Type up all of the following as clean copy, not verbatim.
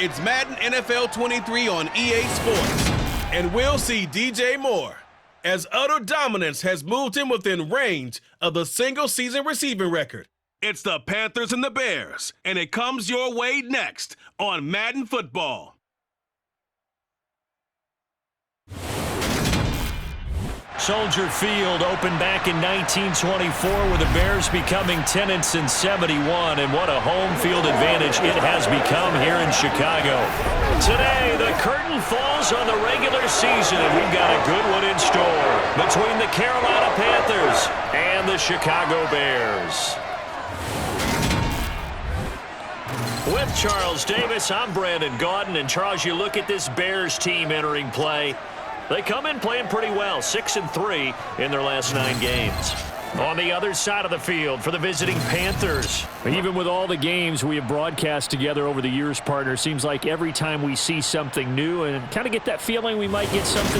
It's Madden NFL 23 on EA Sports. And we'll see DJ Moore, as utter dominance has moved him within range of the single-season receiving record. It's the Panthers and the Bears, and it comes your way next on Madden Football. Soldier Field opened back in 1924 with the Bears becoming tenants in 71, and what a home field advantage it has become here in Chicago. Today, the curtain falls on the regular season, and we've got a good one in store between the Carolina Panthers and the Chicago Bears. With Charles Davis, I'm Brandon Gaudin, and Charles, you look at this Bears team entering play. They come in playing pretty well, 6-3 in their last 9 games. On the other side of the field for the visiting Panthers. Even with all the games we have broadcast together over the years, partner, seems like every time we see something new and kind of get that feeling we might get something.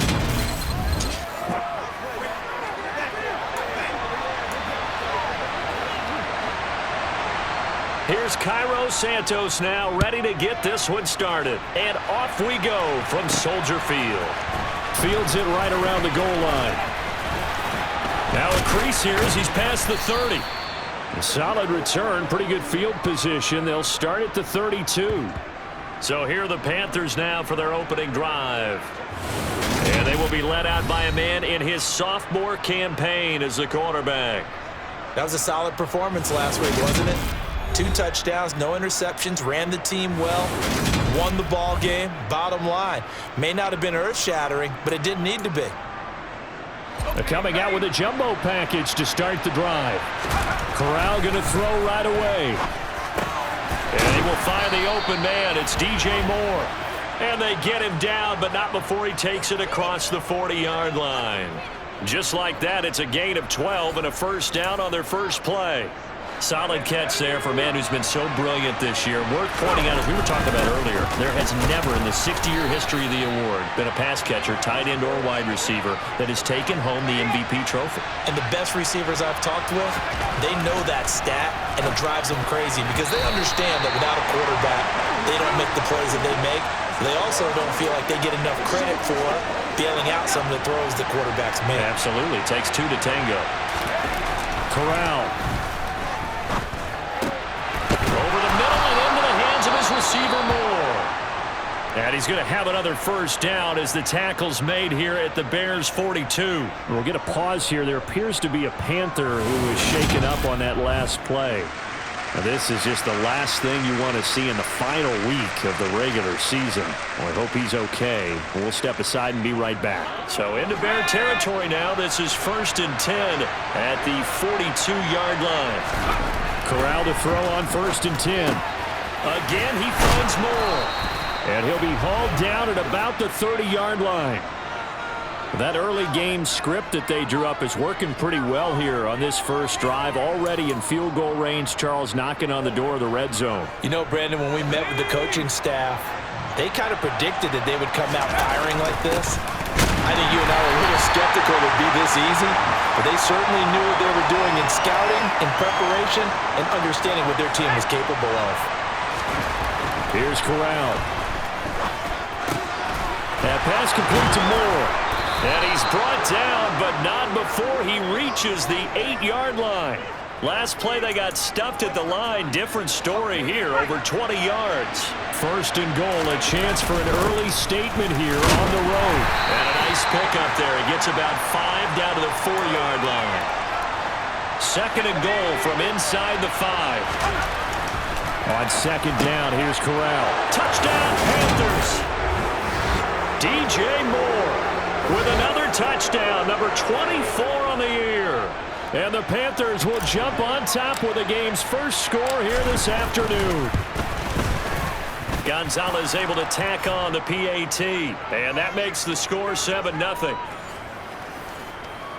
Here's Cairo Santos now, ready to get this one started. And off we go from Soldier Field. Fields it right around the goal line. Now a crease here as he's past the 30. A solid return, pretty good field position. They'll start at the 32. So here are the Panthers now for their opening drive. And they will be led out by a man in his sophomore campaign as the quarterback. That was a solid performance last week, wasn't it? 2 touchdowns, no interceptions, ran the team well, won the ball game. Bottom line, may not have been earth-shattering, but it didn't need to be. They're coming out with a jumbo package to start the drive. Corral going to throw right away. And he will find the open man. It's DJ Moore. And they get him down, but not before he takes it across the 40-yard line. Just like that, it's a gain of 12 and a first down on their first play. Solid catch there for a man who's been so brilliant this year. Worth pointing out, as we were talking about earlier, there has never in the 60-year history of the award been a pass catcher, tight end, or wide receiver that has taken home the MVP trophy. And the best receivers I've talked with, they know that stat, and it drives them crazy because they understand that without a quarterback, they don't make the plays that they make. They also don't feel like they get enough credit for bailing out some of the throws the quarterbacks make. Absolutely. Takes 2 to tango. Corral. Receiver Moore. And he's going to have another first down as the tackle's made here at the Bears 42. We'll get a pause here. There appears to be a Panther who was shaken up on that last play. Now, this is just the last thing you want to see in the final week of the regular season. Well, I hope he's okay. We'll step aside and be right back. So into Bear territory now. This is 1st and 10 at the 42-yard line. Corral to throw on 1st and 10. Again, he finds Moore. And he'll be hauled down at about the 30-yard line. That early game script that they drew up is working pretty well here on this first drive. Already in field goal range, Charles knocking on the door of the red zone. You know, Brandon, when we met with the coaching staff, they kind of predicted that they would come out firing like this. I think you and I were a little skeptical it would be this easy, but they certainly knew what they were doing in scouting, in preparation, and understanding what their team was capable of. Here's Corral. That pass complete to Moore. And he's brought down, but not before he reaches the 8-yard line. Last play, they got stuffed at the line. Different story here, over 20 yards. 1st and goal, a chance for an early statement here on the road. And a nice pickup there. He gets about 5 down to the 4-yard line. 2nd and goal from inside the 5. On 2nd down, here's Corral. Touchdown, Panthers! DJ Moore with another touchdown, number 24 on the year. And the Panthers will jump on top with the game's first score here this afternoon. Gonzalez able to tack on the PAT, and that makes the score 7-0.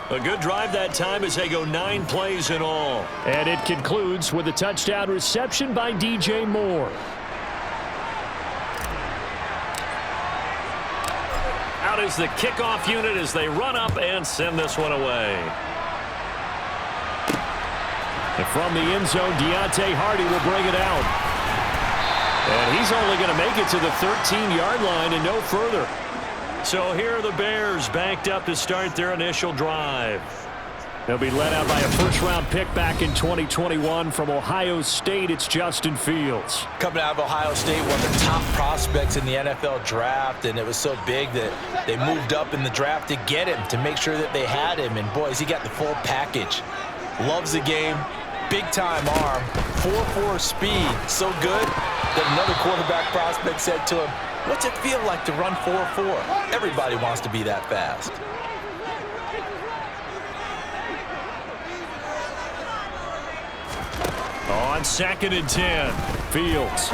A good drive that time as they go 9 plays in all. And it concludes with a touchdown reception by DJ Moore. Out is the kickoff unit as they run up and send this one away. And from the end zone, Deontay Hardy will bring it out. And he's only going to make it to the 13-yard line and no further. So here are the Bears backed up to start their initial drive. They'll be led out by a first-round pick back in 2021 from Ohio State. It's Justin Fields. Coming out of Ohio State, one of the top prospects in the NFL draft, and it was so big that they moved up in the draft to get him, to make sure that they had him. And, boys, he got the full package. Loves the game, big-time arm, 4.4 speed, so good that another quarterback prospect said to him, "What's it feel like to run 4.4? Everybody wants to be that fast." On 2nd and 10, Fields.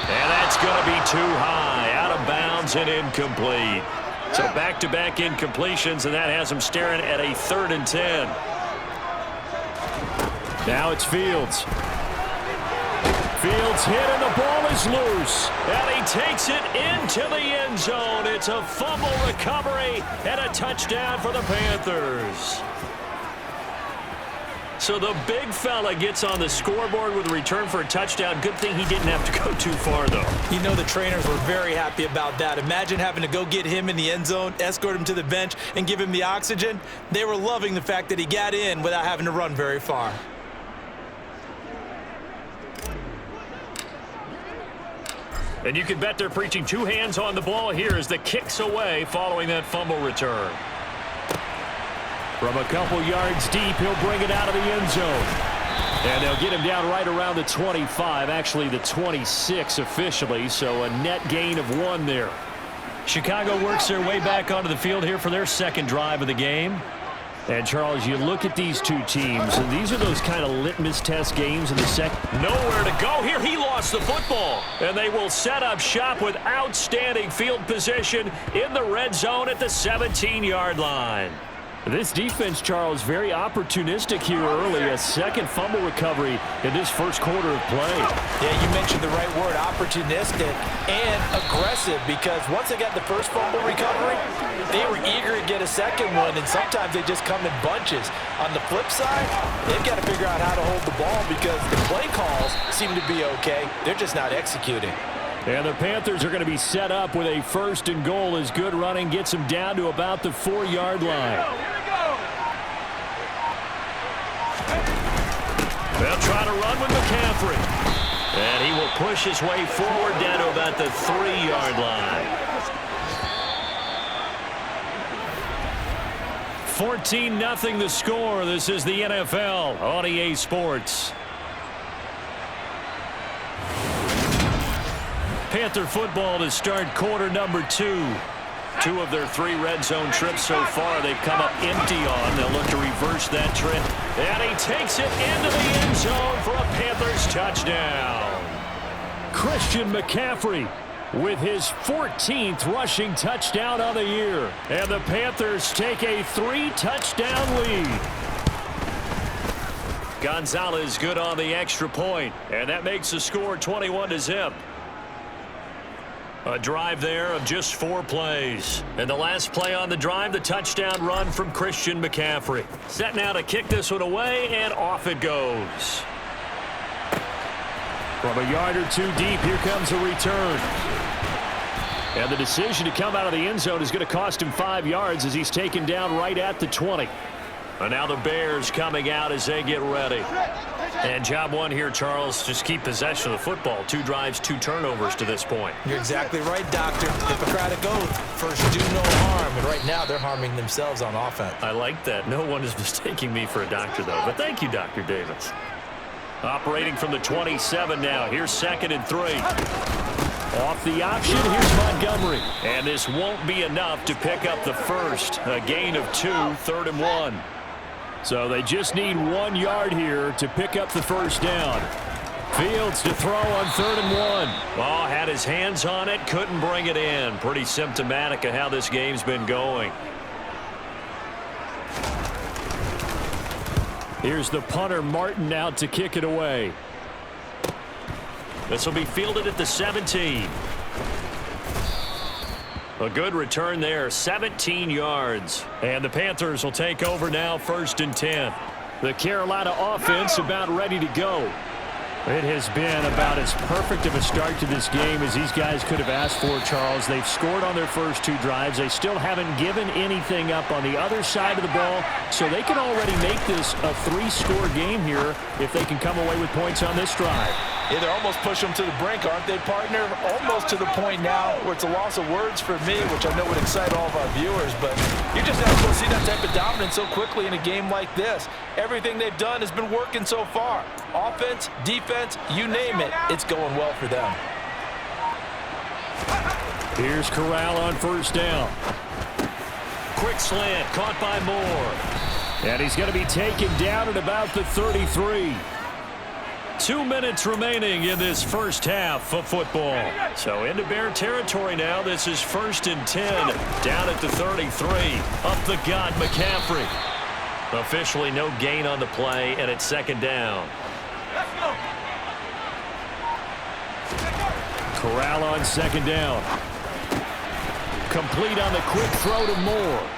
And that's going to be too high, out of bounds and incomplete. So back-to-back incompletions, and that has him staring at a 3rd and 10. Now it's Fields. Fields hit and the ball is loose. And he takes it into the end zone. It's a fumble recovery and a touchdown for the Panthers. So the big fella gets on the scoreboard with a return for a touchdown. Good thing he didn't have to go too far, though. You know the trainers were very happy about that. Imagine having to go get him in the end zone, escort him to the bench, and give him the oxygen. They were loving the fact that he got in without having to run very far. And you can bet they're preaching two hands on the ball here as the kick's away following that fumble return. From a couple yards deep, he'll bring it out of the end zone. And they'll get him down right around the 25, actually the 26 officially, so a net gain of 1 there. Chicago works their way back onto the field here for their second drive of the game. And, Charles, you look at these two teams, and these are those kind of litmus test games in the second. Nowhere to go here. He lost the football. And they will set up shop with outstanding field position in the red zone at the 17-yard line. This defense, Charles, very opportunistic here early. A second fumble recovery in this first quarter of play. Yeah, you mentioned the right word, opportunistic and aggressive, because once they got the first fumble recovery, they were eager to get a second one, and sometimes they just come in bunches. On the flip side, they've got to figure out how to hold the ball because the play calls seem to be okay. They're just not executing. And the Panthers are going to be set up with a 1st and goal as good running gets them down to about the 4-yard line. They'll try to run with McCaffrey. And he will push his way forward down to about the 3-yard line. 14-0 the score. This is the NFL on EA Sports. Panther football to start quarter number 2. 2 of their 3 red zone trips so far they've come up empty on. They'll look to reverse that trip. And he takes it into the end zone for a Panthers touchdown. Christian McCaffrey with his 14th rushing touchdown of the year. And the Panthers take a 3-touchdown lead. Gonzalez good on the extra point. And that makes the score 21-0. A drive there of just 4 plays. And the last play on the drive, the touchdown run from Christian McCaffrey. Set now to kick this one away, and off it goes. From a yard or 2 deep, here comes a return. And the decision to come out of the end zone is going to cost him 5 yards as he's taken down right at the 20. And now the Bears coming out as they get ready. And job 1 here, Charles, just keep possession of the football. 2 drives, 2 turnovers to this point. You're exactly right, Doctor. Hippocratic oath. First, do no harm. And right now, they're harming themselves on offense. I like that. No one is mistaking me for a doctor, though. But thank you, Dr. Davis. Operating from the 27 now. Here's 2nd and 3. Off the option, here's Montgomery. And this won't be enough to pick up the first. A gain of 2, 3rd and 1. So they just need 1 yard here to pick up the first down. Fields to throw on 3rd and 1. Oh, had his hands on it, couldn't bring it in. Pretty symptomatic of how this game's been going. Here's the punter, Martin, out to kick it away. This will be fielded at the 17. A good return there, 17 yards. And the Panthers will take over now, 1st and 10. The Carolina offense about ready to go. It has been about as perfect of a start to this game as these guys could have asked for, Charles. They've scored on their first 2 drives. They still haven't given anything up on the other side of the ball, so they can already make this a 3-score game here if they can come away with points on this drive. Yeah, they're almost pushing them to the brink, aren't they, partner? Almost to the point now where it's a loss of words for me, which I know would excite all of our viewers, but you're just not supposed to see that type of dominance so quickly in a game like this. Everything they've done has been working so far. Offense, defense, you name it, it's going well for them. Here's Corral on first down. Quick slant, caught by Moore. And he's going to be taken down at about the 33. 2 minutes remaining in this first half of football. So into Bear territory now. This is 1st and 10. Down at the 33. Up the gut, McCaffrey. Officially no gain on the play, and it's 2nd down. Corral on 2nd down. Complete on the quick throw to Moore.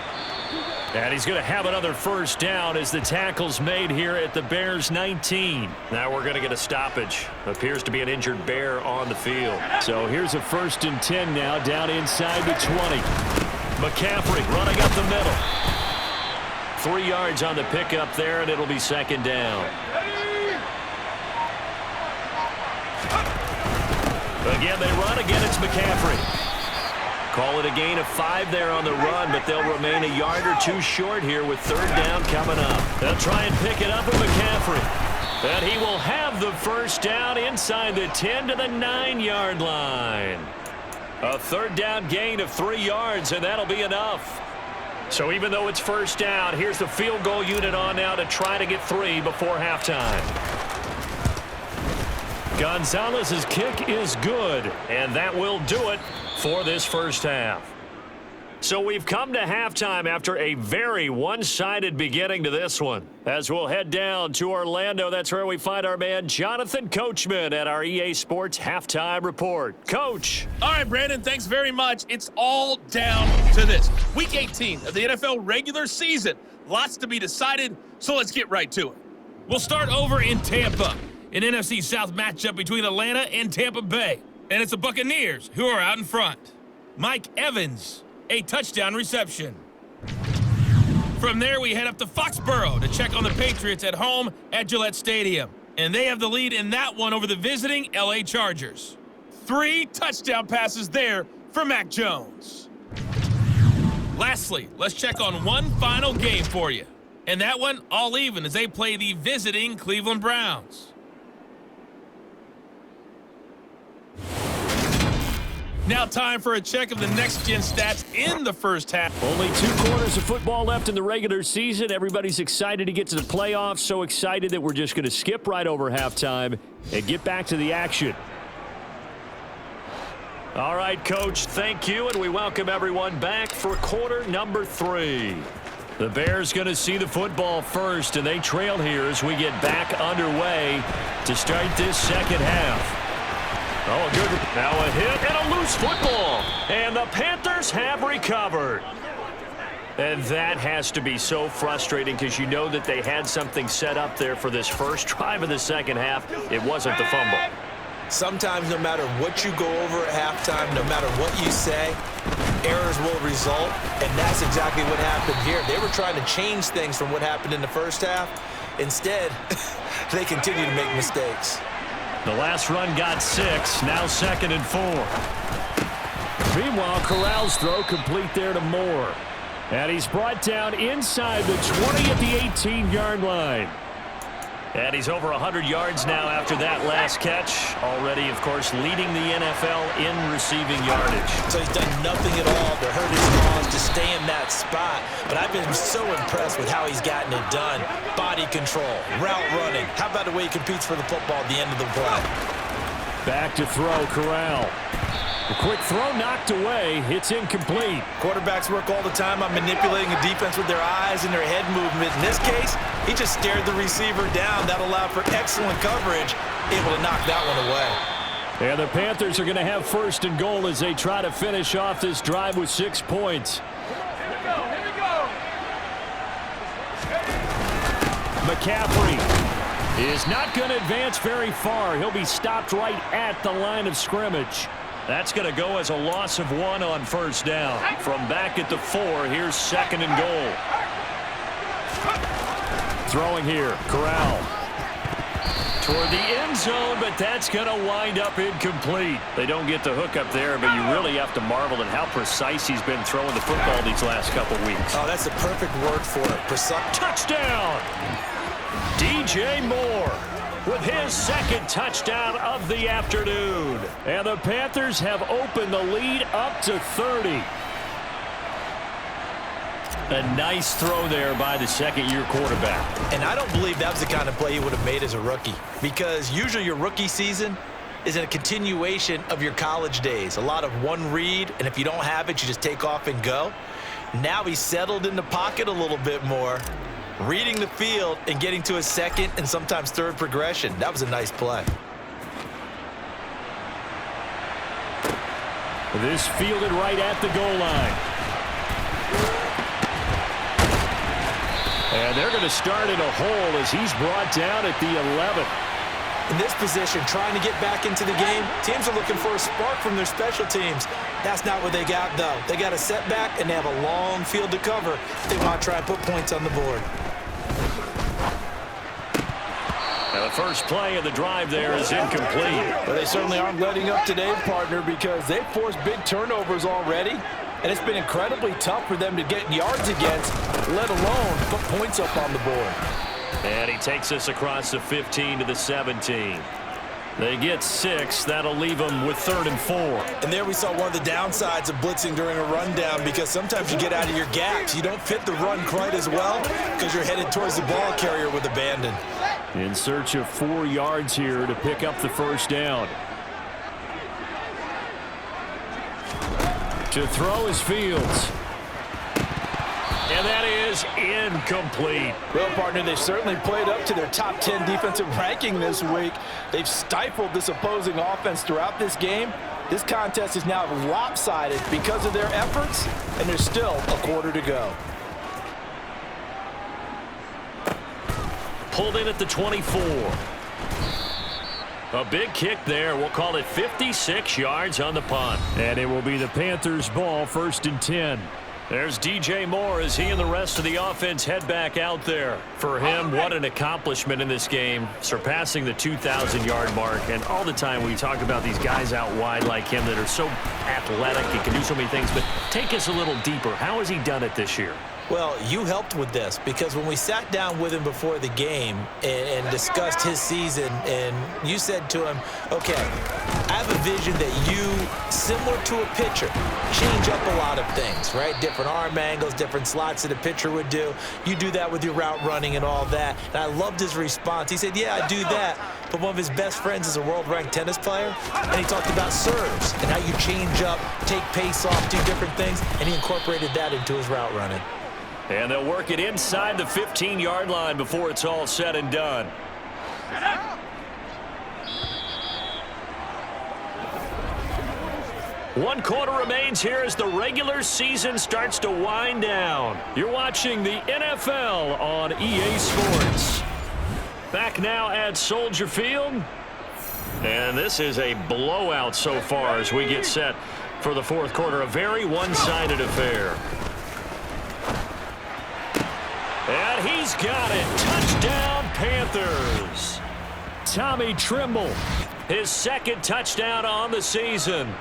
And he's going to have another first down as the tackle's made here at the Bears' 19. Now we're going to get a stoppage. Appears to be an injured Bear on the field. So here's a 1st and 10 now, down inside the 20. McCaffrey running up the middle. 3 yards on the pickup there, and it'll be 2nd down. Again, they run. Again, it's McCaffrey. Call it a gain of 5 there on the run, but they'll remain a yard or 2 short here with 3rd down coming up. They'll try and pick it up with McCaffrey. And he will have the first down inside the 10 to the 9-yard line. A 3rd down gain of 3 yards, and that'll be enough. So even though it's first down, here's the field goal unit on now to try to get 3 before halftime. Gonzalez's kick is good, and that will do it for this first half. So we've come to halftime after a very one-sided beginning to this one. As we'll head down to Orlando, that's where we find our man Jonathan Coachman at our EA Sports Halftime Report. Coach. All right, Brandon, thanks very much. It's all down to this. Week 18 of the NFL regular season. Lots to be decided, so let's get right to it. We'll start over in Tampa. An NFC South matchup between Atlanta and Tampa Bay. And it's the Buccaneers who are out in front. Mike Evans, a touchdown reception. From there, we head up to Foxborough to check on the Patriots at home at Gillette Stadium. And they have the lead in that one over the visiting LA Chargers. 3 touchdown passes there for Mac Jones. Lastly, let's check on one final game for you. And that one all even as they play the visiting Cleveland Browns. Now time for a check of the next-gen stats in the first half. Only 2 quarters of football left in the regular season. Everybody's excited to get to the playoffs, so excited that we're just going to skip right over halftime and get back to the action. All right, Coach, thank you, and we welcome everyone back for quarter number 3. The Bears going to see the football first, and they trail here as we get back underway to start this second half. Oh, good. Now a hit and a loose football. And the Panthers have recovered. And that has to be so frustrating because you know that they had something set up there for this first drive of the second half. It wasn't the fumble. Sometimes no matter what you go over at halftime, no matter what you say, errors will result, and that's exactly what happened here. They were trying to change things from what happened in the first half. Instead, they continue to make mistakes. The last run got 6, now 2nd and 4. Meanwhile, Corral's throw complete there to Moore. And he's brought down inside the 20 at the 18-yard line. And he's over 100 yards now after that last catch. Already, of course, leading the NFL in receiving yardage. So he's done nothing at all to hurt his cause to stay in that spot. But I've been so impressed with how he's gotten it done. Body control, route running. How about the way he competes for the football at the end of the play? Back to throw, Corral. The quick throw knocked away. It's incomplete. Quarterbacks work all the time on manipulating a defense with their eyes and their head movement. In this case, he just stared the receiver down. That allowed for excellent coverage, able to knock that one away. And the Panthers are going to have 1st and goal as they try to finish off this drive with 6 points. McCaffrey is not going to advance very far. He'll be stopped right at the line of scrimmage. That's going to go as a loss of 1 on first down. From back at the 4, here's 2nd and goal. Throwing here, Corral. Toward the end zone, but that's going to wind up incomplete. They don't get the hook up there, but you really have to marvel at how precise he's been throwing the football these last couple weeks. Oh, that's the perfect word for it. Precise. Touchdown! DJ Moore with his 2nd touchdown of the afternoon. And the Panthers have opened the lead up to 30. A nice throw there by the 2nd-year quarterback. And I don't believe that was the kind of play he would have made as a rookie, because usually your rookie season is a continuation of your college days. A lot of one read, and if you don't have it, you just take off and go. Now he's settled in the pocket a little bit more, reading the field and getting to his 2nd and sometimes 3rd progression. That was a nice play. This fielded right at the goal line. And they're going to start in a hole as he's brought down at the 11th. In this position, trying to get back into the game, teams are looking for a spark from their special teams. That's not what they got, though. They got a setback, and they have a long field to cover if they want to try and put points on the board. And the first play of the drive there is incomplete. But they certainly aren't letting up today, partner, because they've forced big turnovers already. And it's been incredibly tough for them to get yards against, let alone put points up on the board. And he takes us across the 15 to the 17. They get 6. That'll leave them with 3rd and 4. And there we saw one of the downsides of blitzing during a rundown, because sometimes you get out of your gaps. You don't fit the run quite as well because you're headed towards the ball carrier with abandon. In search of 4 yards here to pick up the first down. To throw is Fields. And that is incomplete. Well, partner, they certainly played up to their top 10 defensive ranking this week. They've stifled this opposing offense throughout this game. This contest is now lopsided because of their efforts, and there's still a quarter to go. Pulled in at the 24. A big kick there. We'll call it 56 yards on the punt. And it will be the Panthers' ball, 1st and 10. There's DJ Moore as he and the rest of the offense head back out there. For him, what an accomplishment in this game, surpassing the 2,000-yard mark. And all the time we talk about these guys out wide like him that are so athletic and can do so many things. But take us a little deeper. How has he done it this year? Well, you helped with this, because when we sat down with him before the game and discussed his season, and you said to him, okay, I have a vision that you, similar to a pitcher, change up a lot of things, right? Different arm angles, different slots that a pitcher would do. You do that with your route running and all that. And I loved his response. He said, yeah, I do that. But one of his best friends is a world-ranked tennis player, and he talked about serves and how you change up, take pace off, do different things, and he incorporated that into his route running. And they'll work it inside the 15-yard line before it's all said and done. One quarter remains here as the regular season starts to wind down. You're watching the NFL on EA Sports. Back now at Soldier Field. And this is a blowout so far as we get set for the 4th quarter. A very one-sided affair. And he's got it. Touchdown, Panthers. Tommy Trimble. His 2nd touchdown on the season.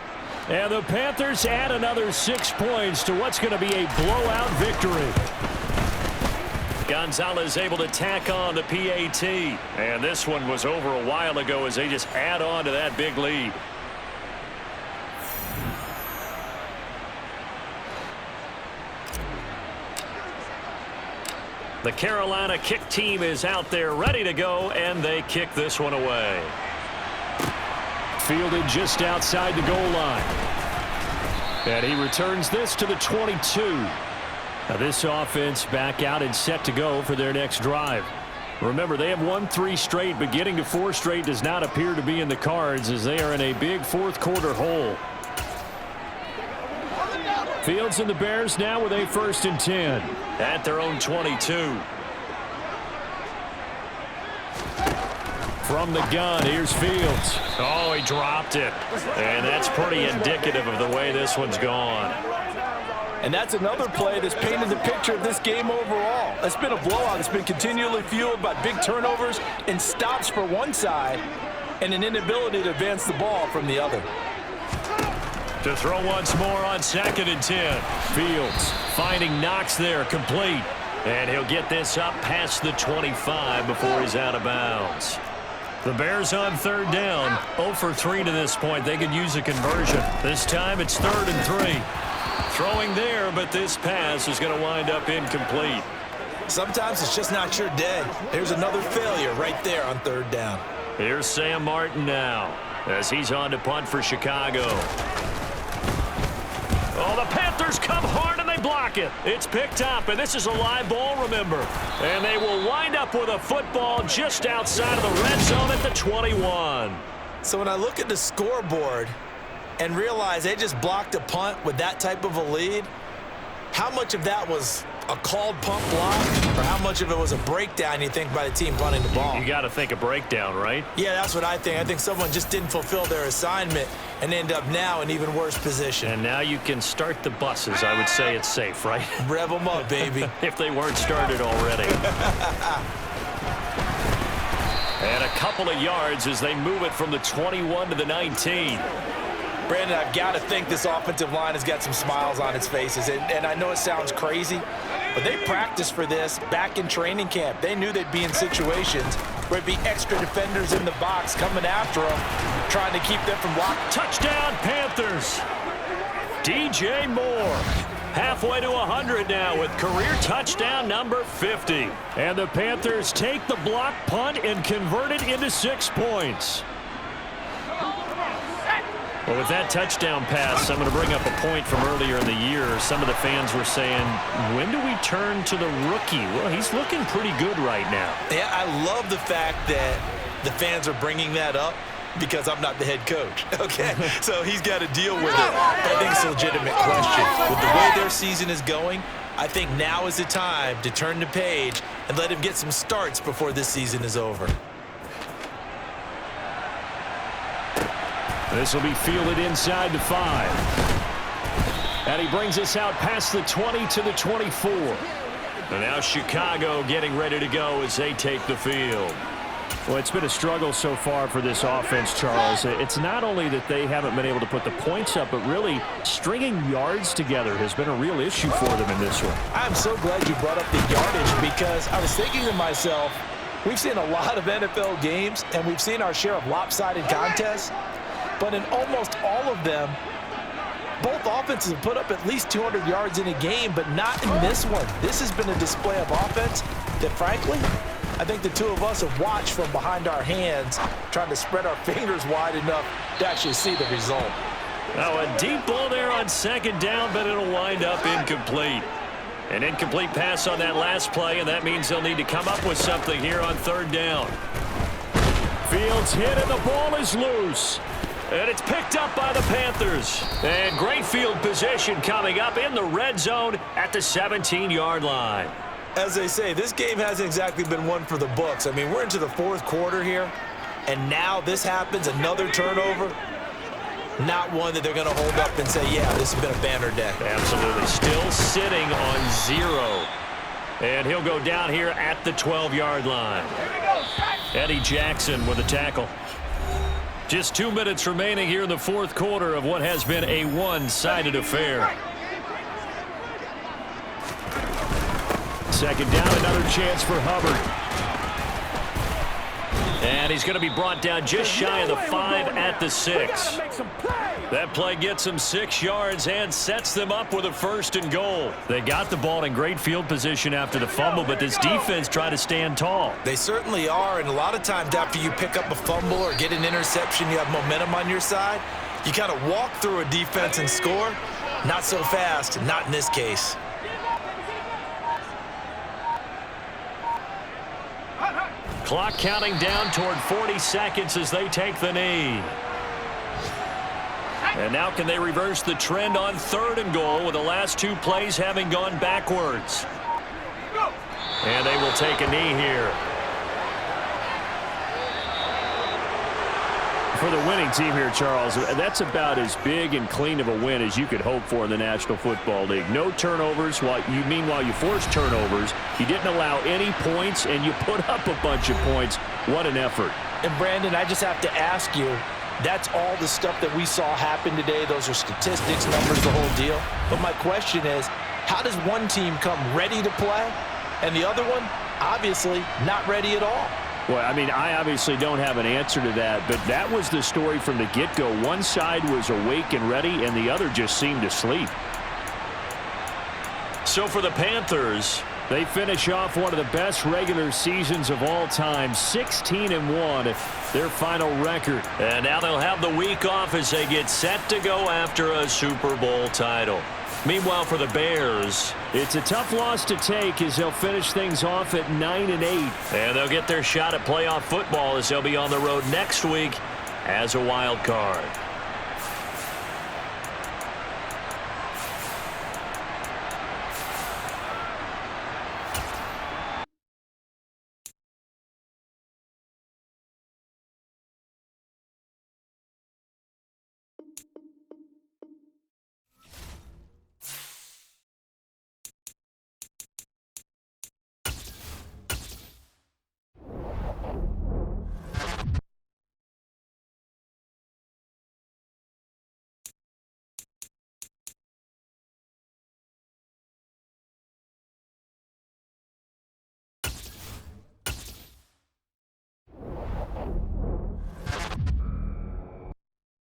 And the Panthers add another 6 points to what's going to be a blowout victory. Gonzalez able to tack on the PAT. And this one was over a while ago as they just add on to that big lead. The Carolina kick team is out there ready to go, and they kick this one away. Fielded just outside the goal line. And he returns this to the 22. Now this offense back out and set to go for their next drive. Remember, they have won 3 straight, but getting to 4 straight does not appear to be in the cards as they are in a big 4th quarter hole. Fields and the Bears now with a 1st and 10. At their own 22. From the gun, here's Fields. Oh, he dropped it. And that's pretty indicative of the way this one's gone. And that's another play that's painted the picture of this game overall. It's been a blowout. It's been continually fueled by big turnovers and stops for one side and an inability to advance the ball from the other. To throw once more on 2nd and 10. Fields Finding Knox there, complete. And he'll get this up past the 25 before he's out of bounds. The Bears on 3rd down. 0 for 3 to this point. They could use a conversion. This time it's 3rd and 3. Throwing there, but this pass is going to wind up incomplete. Sometimes it's just not your day. Here's another failure right there on 3rd down. Here's Sam Martin now as he's on to punt for Chicago. Oh, the Panthers come hard and they block it. It's picked up, and this is a live ball, remember. And they will wind up with a football just outside of the red zone at the 21. So when I look at the scoreboard and realize they just blocked a punt with that type of a lead, how much of that was a called punt block, or how much of it was a breakdown, you think, by the team punting the ball? You got to think a breakdown, right? Yeah, that's what I think. I think someone just didn't fulfill their assignment and end up now in even worse position. And now you can start the buses. I would say it's safe, right? Rev them up, baby. If they weren't started already. And a couple of yards as they move it from the 21 to the 19. Brandon, I've got to think this offensive line has got some smiles on its faces. And I know it sounds crazy, but they practiced for this back in training camp. They knew they'd be in situations where it'd be extra defenders in the box coming after them, trying to keep them from blocking. Touchdown, Panthers. DJ Moore. Halfway to 100 now with career touchdown number 50. And the Panthers take the block punt and convert it into 6 points. Well, with that touchdown pass, I'm going to bring up a point from earlier in the year. Some of the fans were saying, when do we turn to the rookie? Well, he's looking pretty good right now. Yeah, I love the fact that the fans are bringing that up because I'm not the head coach, okay? So he's got to deal with it. But I think it's a legitimate question. With the way their season is going, I think now is the time to turn the page and let him get some starts before this season is over. This will be fielded inside the 5. And he brings us out past the 20 to the 24. And now Chicago getting ready to go as they take the field. Well, it's been a struggle so far for this offense, Charles. It's not only that they haven't been able to put the points up, but really stringing yards together has been a real issue for them in this one. I'm so glad you brought up the yardage because I was thinking to myself, we've seen a lot of NFL games and we've seen our share of lopsided contests, but in almost all of them, both offenses have put up at least 200 yards in a game, but not in this one. This has been a display of offense that, frankly, I think the two of us have watched from behind our hands, trying to spread our fingers wide enough to actually see the result. Now a deep ball there on 2nd down, but it'll wind up incomplete. An incomplete pass on that last play, and that means they'll need to come up with something here on 3rd down. Fields hit, and the ball is loose. And it's picked up by the Panthers. And great field position coming up in the red zone at the 17-yard line. As they say, this game hasn't exactly been one for the books. I mean, we're into the 4th quarter here, and now this happens, another turnover. Not one that they're going to hold up and say, yeah, this has been a banner day. Absolutely. Still sitting on 0. And he'll go down here at the 12-yard line. Eddie Jackson with a tackle. Just 2 minutes remaining here in the 4th quarter of what has been a one-sided affair. 2nd down, another chance for Hubbard. And he's going to be brought down just shy of the 5 at the 6. That play gets him 6 yards and sets them up with a 1st and goal. They got the ball in great field position after the fumble, but this defense tried to stand tall. They certainly are, and a lot of times after you pick up a fumble or get an interception, you have momentum on your side. You kind of walk through a defense and score. Not so fast, not in this case. Clock counting down toward 40 seconds as they take the knee. And now can they reverse the trend on 3rd and goal with the last 2 plays having gone backwards? And they will take a knee here. For the winning team here, Charles, that's about as big and clean of a win as you could hope for in the National Football League. No turnovers. Meanwhile, you forced turnovers. You didn't allow any points, and you put up a bunch of points. What an effort. And, Brandon, I just have to ask you, that's all the stuff that we saw happen today. Those are statistics, numbers, the whole deal. But my question is, how does one team come ready to play, and the other one, obviously, not ready at all? Well, I mean, I obviously don't have an answer to that, but that was the story from the get-go. One side was awake and ready, and the other just seemed to sleep. So for the Panthers, they finish off one of the best regular seasons of all time, 16-1, their final record. And now they'll have the week off as they get set to go after a Super Bowl title. Meanwhile, for the Bears, it's a tough loss to take as they'll finish things off at 9-8. And they'll get their shot at playoff football as they'll be on the road next week as a wild card.